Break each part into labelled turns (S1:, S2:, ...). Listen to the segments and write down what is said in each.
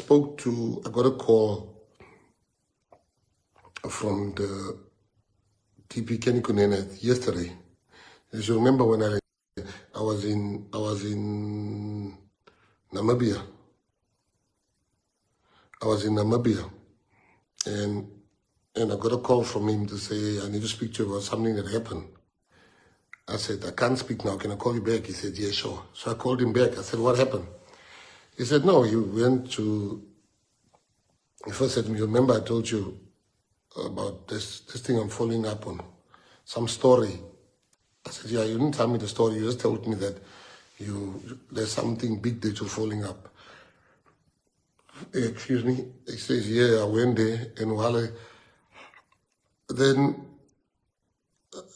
S1: got a call from the TP Kunene yesterday. As you remember when I was in Namibia. I was in Namibia, and I got a call from him to say, I need to speak to you about something that happened. I said, I can't speak now, can I call you back? He said, yeah, sure. So I called him back. I said, what happened? He said, no, he first said to me, remember I told you about this thing I'm following up on, some story. I said, yeah, you didn't tell me the story, you just told me that there's something big that you're following up. Excuse me. He says, yeah, I went there, and then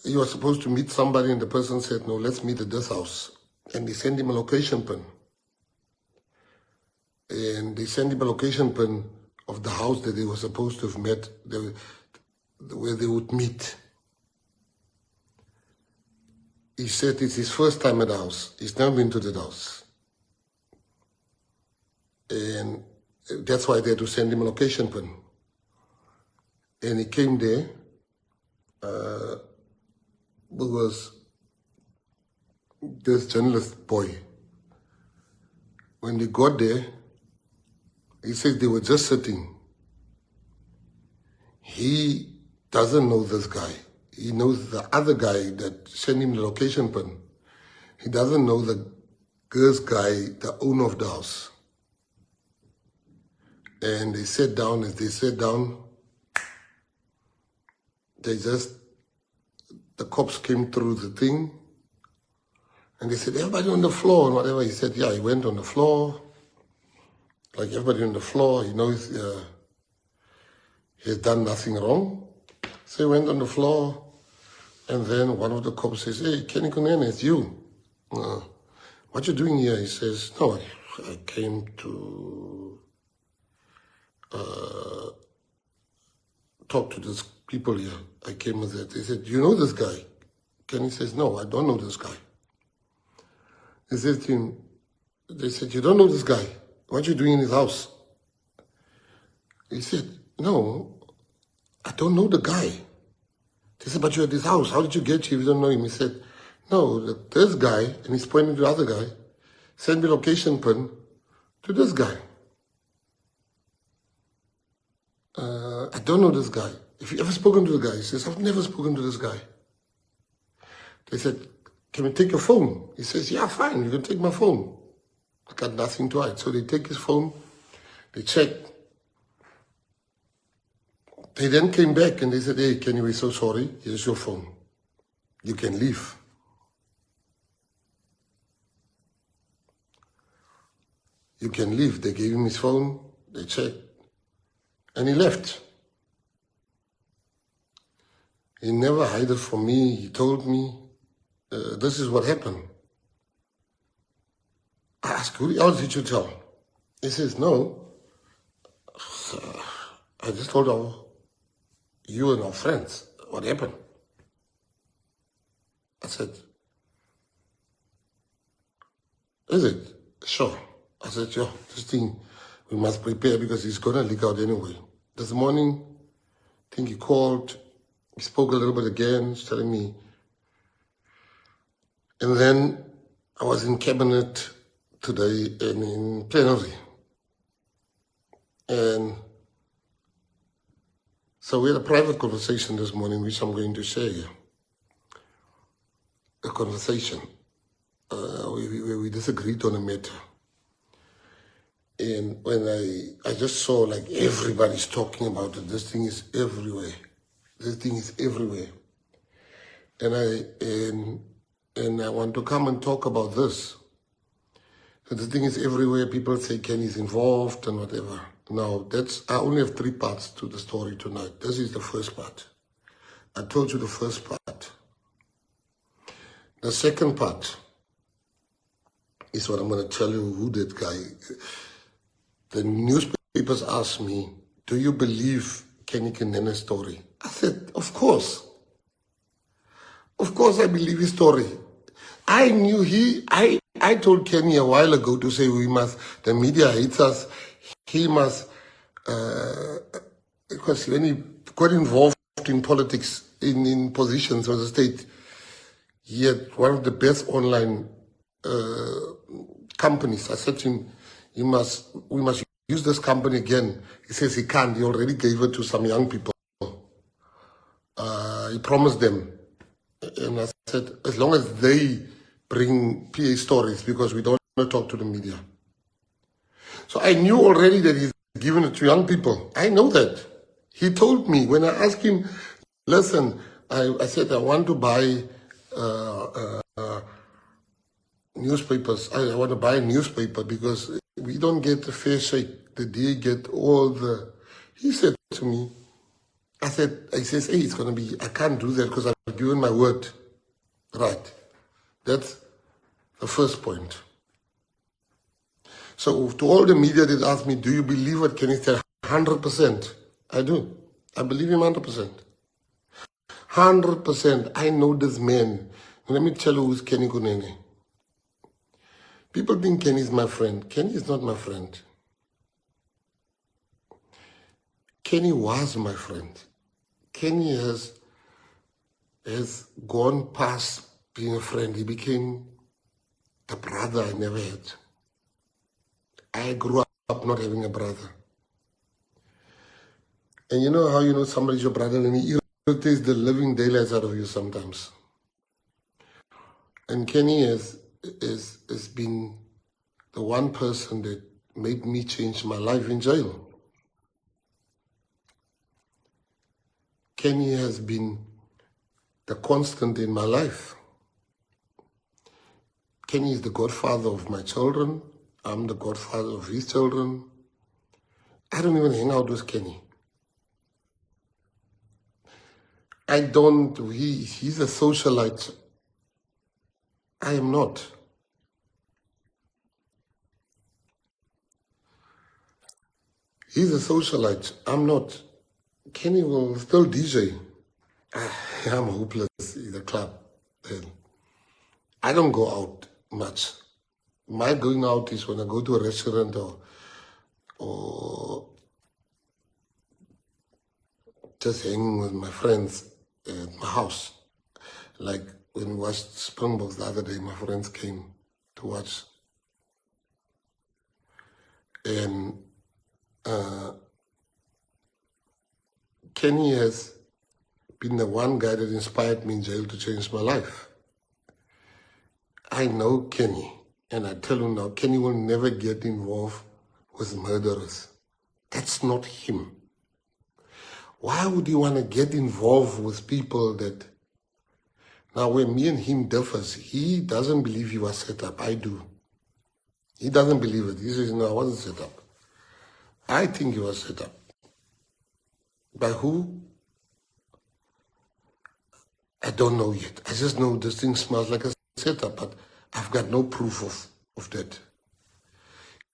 S1: you were supposed to meet somebody, and the person said, no, let's meet at this house. And they sent him a location pin. And they sent him a location pin of the house that they were supposed to have met, where they would meet. He said it's his first time at the house. He's never been to that house. And that's why they had to send him a location pin. And he came there. Was this journalist boy. When they got there, he said they were just sitting. He doesn't know this guy. He knows the other guy that sent him the location pin. He doesn't know the girl's guy, the owner of the house. And they sat down. As they sat down, the cops came through the thing, and they said, everybody on the floor, and whatever. He said, yeah, he went on the floor, like everybody on the floor. He knows he has done nothing wrong. So he went on the floor, and then one of the cops says, hey, Kenny Kunene, it's you. What you doing here? He says, no, I came to talk to these people here. I came with that. They said, do you know this guy? Kenny says, no, I don't know this guy. They said to him, you don't know this guy. What are you doing in his house? He said, no, I don't know the guy. They said, but you're at his house. How did you get here if you don't know him? He said, no, this guy, and he's pointing to the other guy, sent me location pin to this guy. I don't know this guy. If you ever spoken to the guy? He says, I've never spoken to this guy. They said, can we take your phone? He says, yeah, fine, you can take my phone. I got nothing to hide. So they take his phone, they check. They then came back and they said, hey, Kenny, we're so sorry. Here's your phone. You can leave. You can leave. They gave him his phone, they checked, and he left. He never hid it from me. He told me, this is what happened. I asked, who else did you tell? He says, no. I just told you and our friends what happened. I said, is it? Sure. I said, yeah, this thing, we must prepare because it's going to leak out anyway. This morning, I think he called. He spoke a little bit again, telling me. And then I was in cabinet today and in plenary. And so we had a private conversation this morning, which I'm going to share here. A conversation where we disagreed on a matter. And when I just saw like everybody's talking about it, this thing is everywhere. This thing is everywhere. And I want to come and talk about this. So the thing is everywhere. People say Kenny's involved and whatever. Now, I only have 3 parts to the story tonight. This is the first part. I told you the first part. The second part is what I'm going to tell you who that guy. The newspapers asked me, do you believe Kenny Kunene's story? I said, of course. Of course I believe his story. I knew I told Kenny a while ago to say the media hates us. he must, because when he got involved in politics, in positions of the state, he had one of the best online companies. I said to him, we must use this company again. He says he can't. He already gave it to some young people. He promised them. And I said, as long as they bring PA stories, because we don't want to talk to the media. So I knew already that he's given it to young people. I know that. He told me, when I asked him, listen, I said, I want to buy newspapers. I want to buy a newspaper because we don't get a fair shake. The DA get all the... He said to me, he says, hey, it's going to be, I can't do that because I've given my word. Right. That's the first point. So to all the media that asked me, do you believe what Kenny said? 100%. I do. I believe him 100%. 100%. I know this man. Let me tell you who's Kenny Kunene. People think Kenny is my friend. Kenny is not my friend. Kenny was my friend. Kenny has gone past being a friend. He became the brother I never had. I grew up not having a brother. And you know how you know somebody's your brother and he irritates the living daylights out of you sometimes. And Kenny has been the one person that made me change my life in jail. Kenny has been the constant in my life. Kenny is the godfather of my children. I'm the godfather of his children. I don't even hang out with Kenny. I don't, he's a socialite. I am not. He's a socialite. I'm not. Kenny will still DJ. I'm hopeless in the club. I don't go out much. My going out is when I go to a restaurant or just hanging with my friends at my house. Like when we watched Springboks the other day, my friends came to watch. And Kenny has been the one guy that inspired me in jail to change my life. I know Kenny, and I tell you now, Kenny will never get involved with murderers. That's not him. Why would you want to get involved with people that... Now, when me and him differs, he doesn't believe he was set up. I do. He doesn't believe it. He says, no, I wasn't set up. I think he was set up. By who? I don't know yet. I just know this thing smells like a setup, but I've got no proof of that.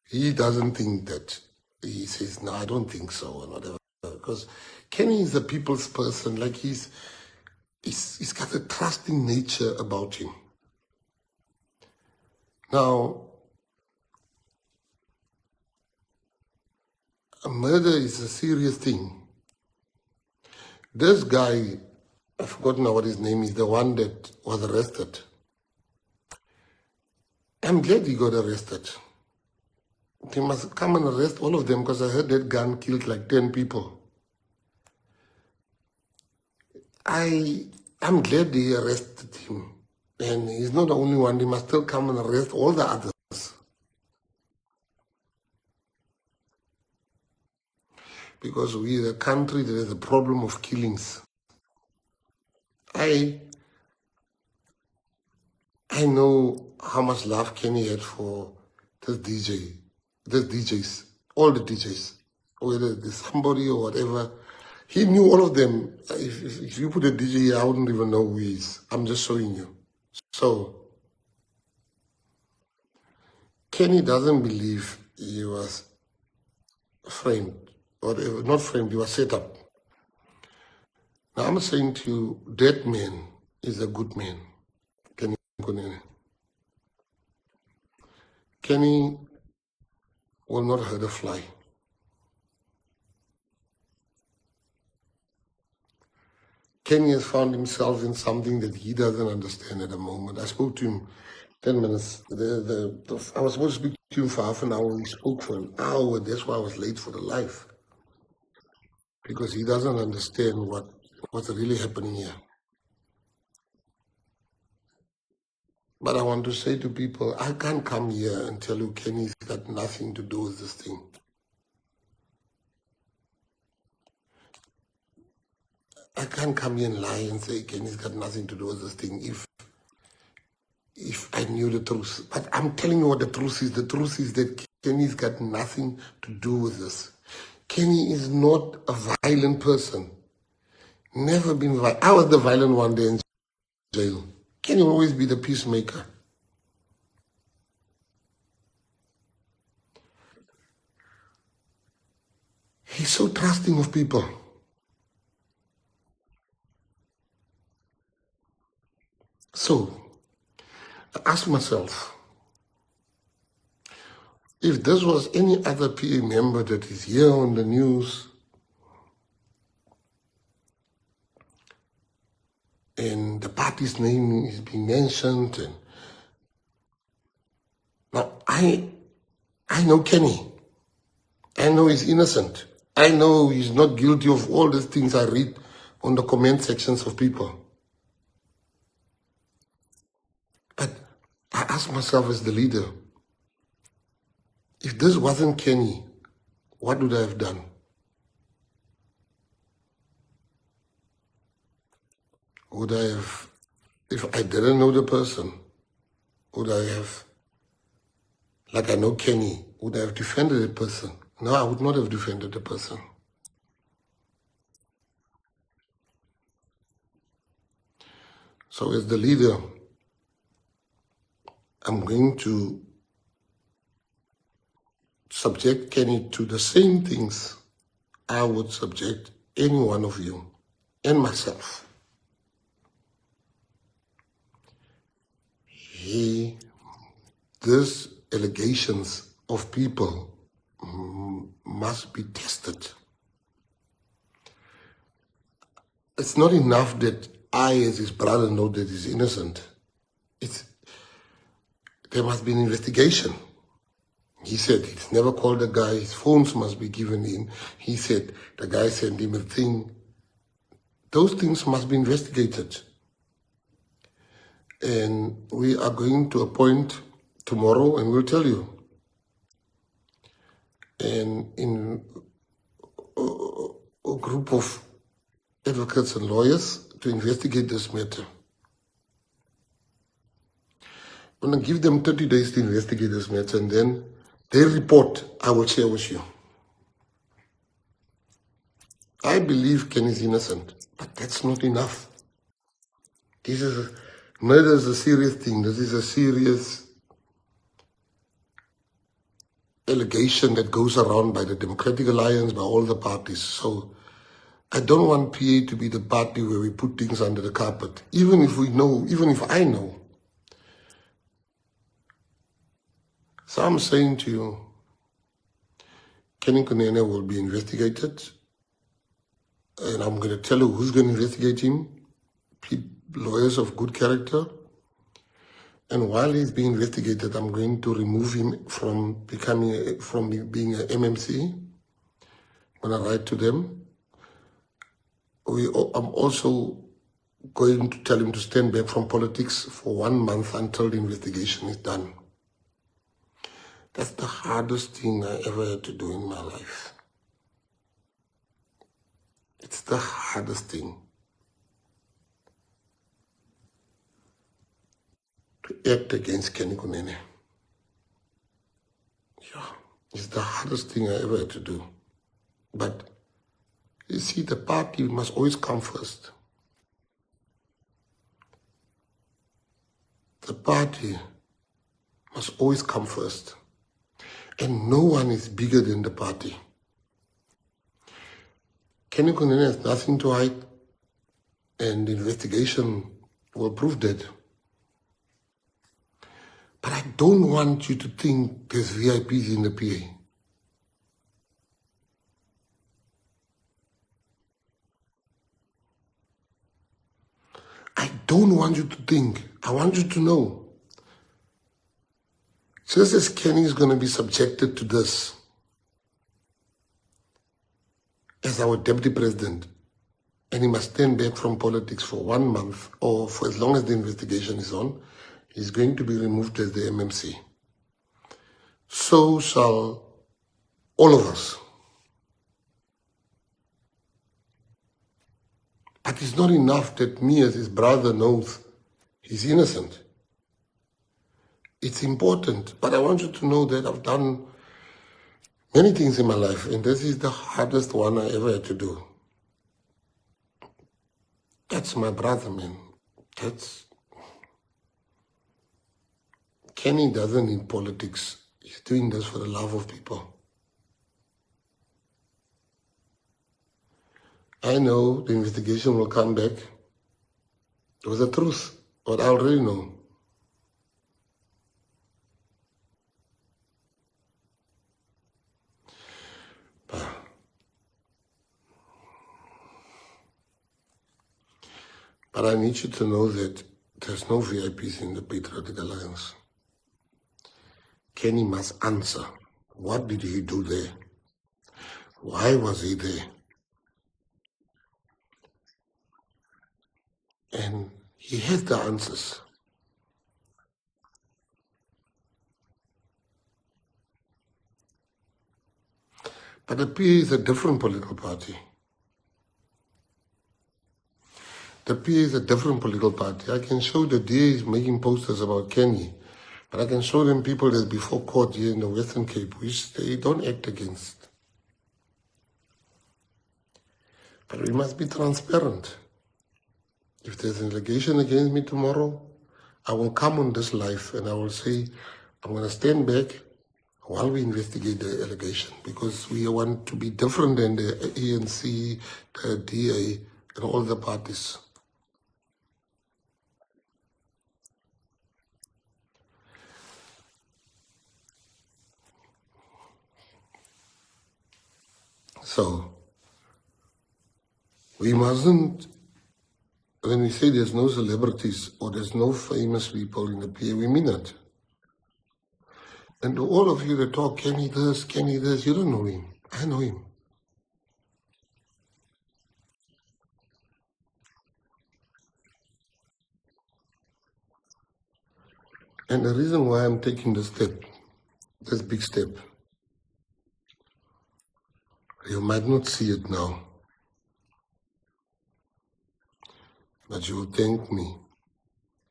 S1: He doesn't think that. He says, no, I don't think so, and whatever. Because Kenny is a people's person. Like he's got a trusting nature about him. Now, a murder is a serious thing. This guy, I've forgotten now what his name is, the one that was arrested. I'm glad he got arrested. They must come and arrest all of them because I heard that gun killed like 10 people. I'm glad they arrested him. And he's not the only one. They must still come and arrest all the others. Because we're a country that has a problem of killings. I know how much love Kenny had for this DJs, all the DJs, whether it's somebody or whatever. He knew all of them. If you put a DJ here, I wouldn't even know who he is. I'm just showing you. So, Kenny doesn't believe he was framed, or not framed, he was set up. Now I'm saying to you, that man is a good man, Kenny Kunene. Kenny will not hurt a fly. Kenny has found himself in something that he doesn't understand at the moment. I spoke to him 10 minutes. I was supposed to speak to him for half an hour. We spoke for an hour. That's why I was late for the live. Because he doesn't understand what's really happening here. But I want to say to people, I can't come here and tell you Kenny's got nothing to do with this thing. I can't come here and lie and say Kenny's got nothing to do with this thing if I knew the truth. But I'm telling you what the truth is. The truth is that Kenny's got nothing to do with this. Kenny is not a violent person. Never been violent. I was the violent one day in jail. Kenny will always be the peacemaker. He's so trusting of people. So, I asked myself, if this was any other PA member that is here on the news and the party's name is being mentioned, and now I know Kenny. I know he's innocent. I know he's not guilty of all these things I read on the comment sections of people. But I ask myself as the leader, if this wasn't Kenny, what would I have done? Would I have, if I didn't know the person, would I have, like I know Kenny, would I have defended the person? No, I would not have defended the person. So as the leader, I'm going to subject Kenny to the same things I would subject any one of you and myself. These allegations of people must be tested. It's not enough that I, as his brother, know that he's innocent. There must be an investigation. He said he's never called the guy. His phones must be given in. He said the guy sent him a thing. Those things must be investigated. And we are going to appoint tomorrow, and we'll tell you. And in a group of advocates and lawyers to investigate this matter. I'm going to give them 30 days to investigate this matter, and then their report I will share with you. I believe Ken is innocent, but that's not enough. Murder is a serious thing. This is a serious allegation that goes around by the Democratic Alliance, by all the parties. So I don't want PA to be the party where we put things under the carpet. Even if we know, even if I know. So I'm saying to you, Kunene will be investigated. And I'm going to tell you who's going to investigate him. Lawyers of good character. And while he's being investigated, I'm going to remove him from being a MMC. I'm going to write to them. I'm also going to tell him to stand back from politics for 1 month until the investigation is done. That's the hardest thing I ever had to do in my life. It's the hardest thing. To act against Kenny Kunene. Yeah, it's the hardest thing I ever had to do. But you see, the party must always come first. The party must always come first. And no one is bigger than the party. Kenny Kunene has nothing to hide, and the investigation will prove that. But I don't want you to think there's VIPs in the PA. don't want you to think. I want you to know. Just as Kenny is going to be subjected to this as our deputy president, and he must stand back from politics for 1 month or for as long as the investigation is on, he's going to be removed as the MMC. So shall all of us. But it's not enough that me as his brother knows he's innocent. It's important, but I want you to know that I've done many things in my life, and this is the hardest one I ever had to do. That's my brother, man. Kenny doesn't need politics. He's doing this for the love of people. I know the investigation will come back with the truth, but I already know. But I need you to know that there's no VIPs in the Patriotic Alliance. Kenny must answer. What did he do there? Why was he there? And he has the answers. But the PA is a different political party. The PA is a different political party. I can show the DAs making posters about Kenny, but I can show them people that's before court here in the Western Cape, which they don't act against. But we must be transparent. If there's an allegation against me tomorrow, I will come on this live and I will say, I'm going to stand back while we investigate the allegation, because we want to be different than the ANC, the DA, and all the parties. So, we mustn't, when we say there's no celebrities or there's no famous people in the PA, we mean it. And to all of you that talk, Kenny this, you don't know him. I know him. And the reason why I'm taking this step, this big step, you might not see it now, but you will thank me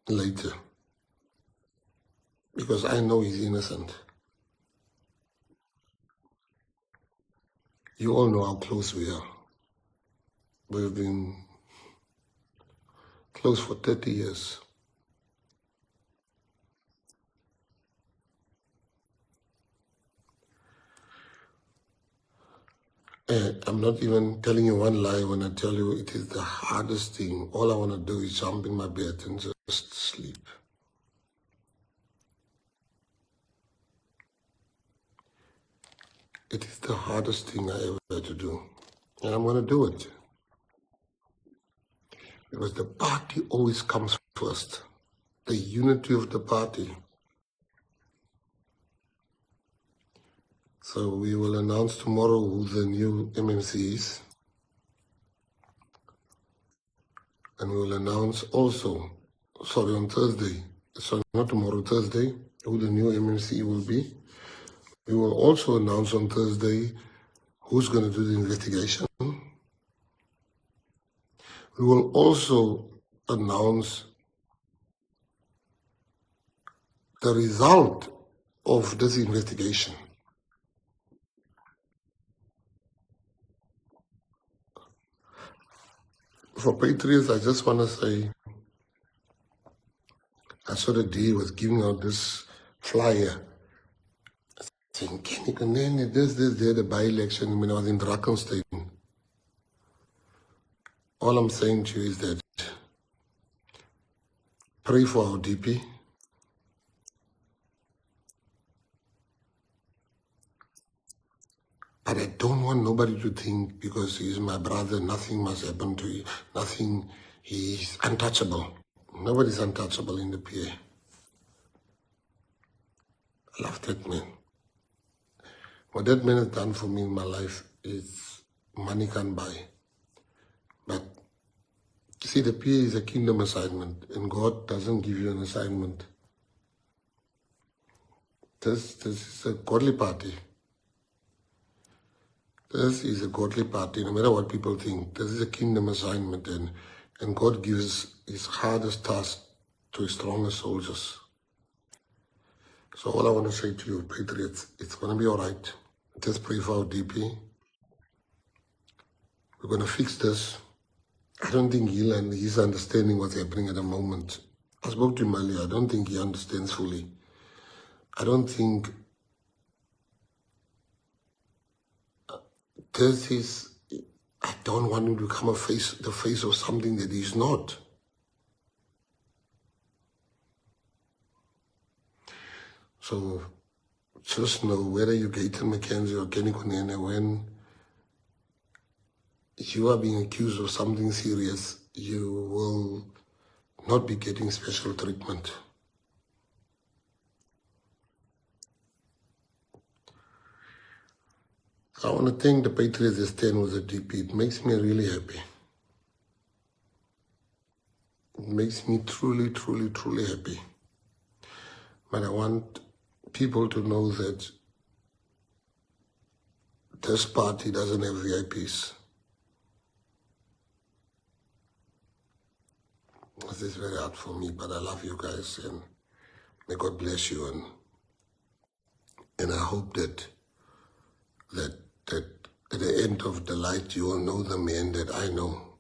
S1: later, because I know he's innocent. You all know how close we are. We've been close for 30 years. And I'm not even telling you one lie when I tell you it is the hardest thing. All I want to do is jump in my bed and just sleep. It is the hardest thing I ever had to do. And I'm going to do it. Because the party always comes first. The unity of the party. So we will announce tomorrow who the new MMC is. And we will announce also, on Thursday, not tomorrow, Thursday, who the new MMC will be. We will also announce on Thursday who's going to do the investigation. We will also announce the result of this investigation. For Patriots, I just want to say, I saw the DA was giving out this flyer saying, Kunene, this, there, the by-election when I was in Drakenstein. All I'm saying to you is that pray for our DP. But I don't want nobody to think because he's my brother, nothing must happen to you, nothing, he's untouchable. Nobody's untouchable in the PA. I love that man. What that man has done for me in my life is money can't buy. But you see, the PA is a kingdom assignment, and God doesn't give you an assignment. This is a godly party. This is a godly party, no matter what people think. This is a kingdom assignment, and God gives his hardest task to his strongest soldiers. So all I want to say to you, Patriots, it's going to be all right. Just pray for our DP. We're going to fix this. I don't think he's understanding what's happening at the moment. I spoke to him earlier. I don't think he understands fully. I don't think this is... I don't want him to become the face of something that he's not. So just know, whether you're Gayton McKenzie or Kunene, when you are being accused of something serious, you will not be getting special treatment. I want to thank the Patriots that stand with the DP. It makes me really happy. It makes me truly, truly, truly happy. But I want people to know that this party doesn't have VIPs. This is very hard for me, but I love you guys, and may God bless you. And I hope that at the end of the light, you will know the man that I know.